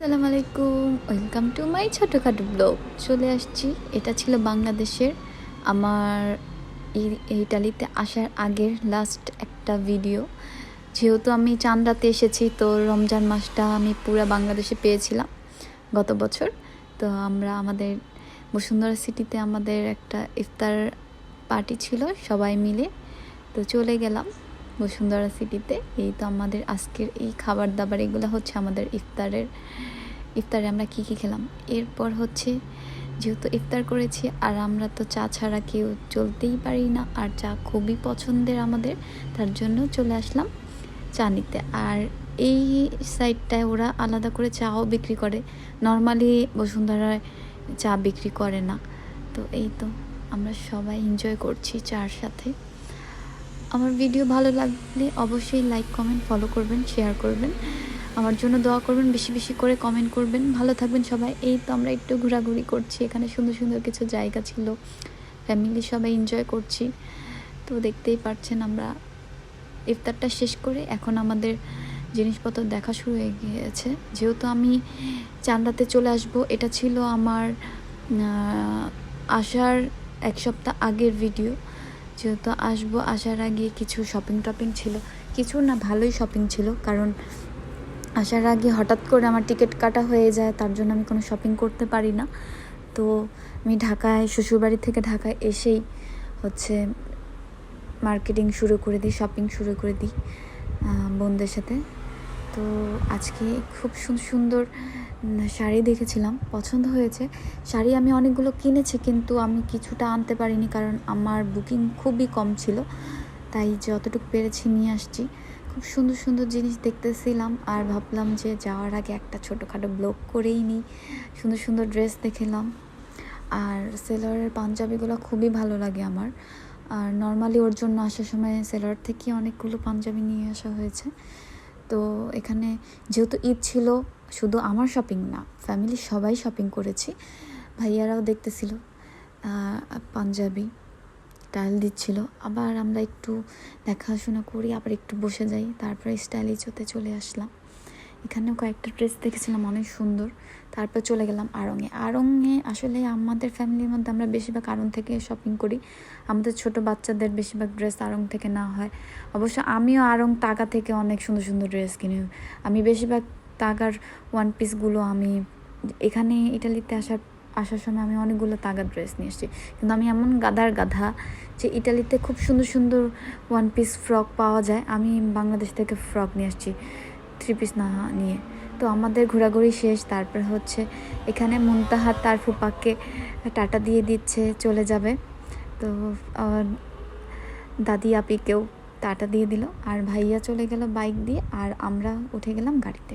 আসসালামু আলাইকুম, welcome to my ছোটোখাটো ব্লগ। চলে আসছি, এটা ছিল বাংলাদেশের আমার ইটালিতে আসার আগের লাস্ট একটা ভিডিও। যেহেতু আমি চান্দাতে এসেছি, তো রমজান মাসটা আমি পুরো বাংলাদেশে পেয়েছিলাম গত বছর। তো আমরা আমাদের বসুন্ধরা সিটিতে আমাদের একটা ইফতার পার্টি ছিল, সবাই মিলে তো চলে গেলাম বসুন্ধরা সিটিতে। এই তো আমাদের আজকের এই খাবার দাবার, এগুলো হচ্ছে আমাদের ইফতারে আমরা কি খেলাম। এরপর হচ্ছে যেহেতু ইফতার করেছি, আর আমরা তো চা ছাড়া কেউ চলতেই পারি না, আর চা খুবই পছন্দের আমাদের, তার জন্য চলে আসলাম চা নিতে। আর এই সাইডটায় ওরা আলাদা করে চাও বিক্রি করে, নর্মালি বসুন্ধরায় চা বিক্রি করে না। তো এই তো আমরা সবাই এনজয় করছি চার সাথে। আমার ভিডিও ভালো লাগলে অবশ্যই লাইক, কমেন্ট, ফলো করবেন, শেয়ার করবেন, আমার জন্য দোয়া করবেন, বেশি বেশি করে কমেন্ট করবেন। ভালো থাকবেন সবাই। এই তো আমরা একটু ঘোরাঘুরি করছি, এখানে সুন্দর সুন্দর কিছু জায়গা ছিল, ফ্যামিলি সবাই এনজয় করছি। তো দেখতেই পাচ্ছেন আমরা ইফতারটা শেষ করে এখন আমাদের জিনিসপত্র দেখা শুরু হয়ে গিয়েছে। যেহেতু আমি চান্দাতে চলে আসব, এটা ছিল আমার আসার এক সপ্তাহ আগের ভিডিও। যেহেতু আসার আগে কিছু শপিং ছিল, কিছু না ভালোই শপিং ছিল, কারণ আসার আগে হঠাৎ করে আমার টিকিট কাটা হয়ে যায়, তার জন্য আমি কোনো শপিং করতে পারি না। তো আমি শ্বশুরবাড়ি থেকে ঢাকায় এসেই হচ্ছে শপিং শুরু করে দিই বোনদের সাথে। তো আজকে খুব সুন্দর শাড়ি দেখেছিলাম, পছন্দ হয়েছে। শাড়ি আমি অনেকগুলো কিনেছি, কিন্তু আমি কিছুটা আনতে পারিনি, কারণ আমার বুকিং খুবই কম ছিল, তাই যতটুকু পেরেছি নিয়ে আসছি। খুব সুন্দর সুন্দর জিনিস দেখতেছিলাম, আর ভাবলাম যে যাওয়ার আগে একটা ছোটোখাটো ব্লগ করেই নিই। সুন্দর সুন্দর ড্রেস দেখলাম, আর সেলরের পাঞ্জাবিগুলো খুবই ভালো লাগে আমার। আর নর্মালি ওর জন্য আসার সময় সেলর থেকে অনেকগুলো পাঞ্জাবি নিয়ে আসা হয়েছে। তো এখানে যেহেতু ঈদ ছিল, শুধু আমার শপিং না, ফ্যামিলির সবাই শপিং করেছি। ভাইয়ারাও দেখতেছিল পাঞ্জাবি স্টাইল দিচ্ছিল, আবার আমরা একটু দেখাশোনা করি, আবার একটু বসে যাই, তারপরে স্টাইলিশ হতে চলে আসলাম। এখানেও কয়েকটা ড্রেস দেখেছিলাম অনেক সুন্দর। তারপর চলে গেলাম আড়ংয়ে। আসলে আমাদের ফ্যামিলির মধ্যে আমরা বেশিরভাগ আড়ং থেকে শপিং করি, আমাদের ছোট বাচ্চাদের বেশিরভাগ ড্রেস আড়ং থেকে না হয়। অবশ্য আমিও আড়ং তাগা থেকে অনেক সুন্দর সুন্দর ড্রেস কিনি। আমি বেশিরভাগ তাগার ওয়ান পিসগুলো আমি এখানে ইটালিতে আসার সময় আমি অনেকগুলো তাগা ড্রেস নিয়ে এসেছি, কিন্তু আমি এমন গাধা যে ইটালিতে খুব সুন্দর সুন্দর ওয়ান পিস ফ্রক পাওয়া যায়, আমি বাংলাদেশ থেকে ফ্রক নিয়ে আসছি 3 পিস না নিয়ে। তো আমাদের ঘোরাঘুরি শেষ। তারপর হচ্ছে এখানে মুনতাহা তার ফুপাকে টাটা দিয়ে দিচ্ছে, চলে যাবে। তো দাদি আপিকেও টাটা দিয়ে দিল, আর ভাইয়া চলে গেল বাইক দিয়ে, আর আমরা উঠে গেলাম গাড়িতে।